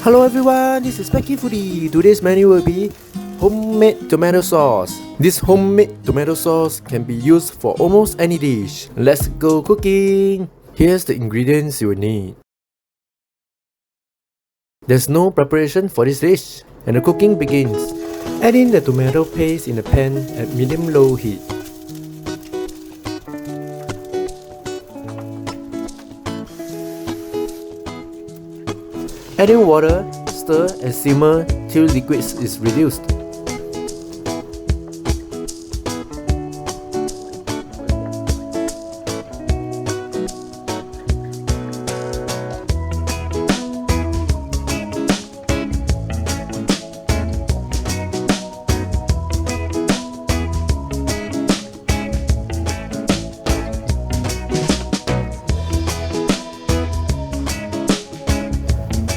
Hello everyone, this is Becky Foodie. Today's menu will be homemade tomato sauce. This homemade tomato sauce can be used for almost any dish. Let's go cooking! Here's the ingredients you will need. There's no preparation for this dish, and the cooking begins. Add in the tomato paste in a pan at medium-low heat. Add in water, stir and simmer till liquid is reduced.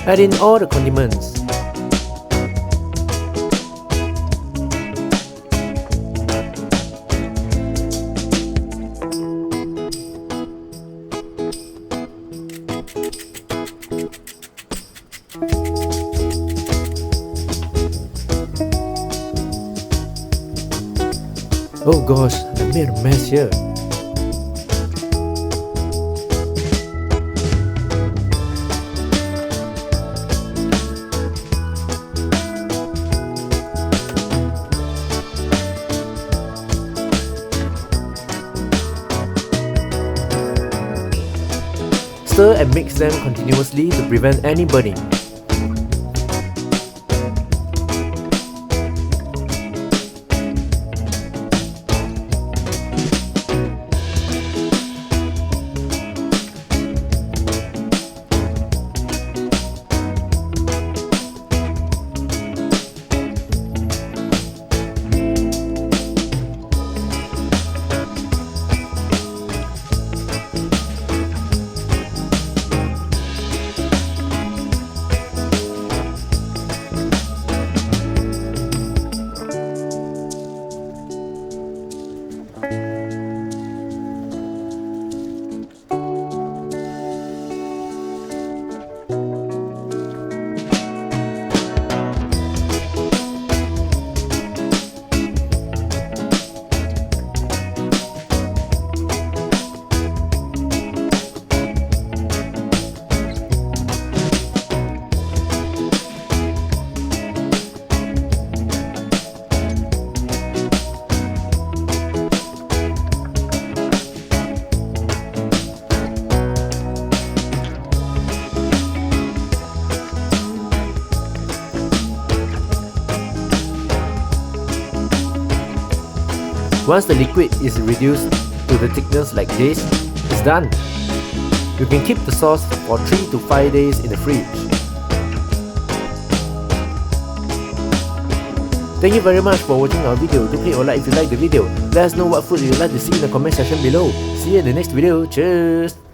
Add in all the condiments. Oh gosh, I made a mess here. Stir and mix them continuously to prevent any burning. Once the liquid is reduced to the thickness like this, it's done. You can keep the sauce for 3 to 5 days in the fridge. Thank you very much for watching our video. Do click or like if you like the video. Let us know what food you would like to see in the comment section below. See you in the next video. Cheers!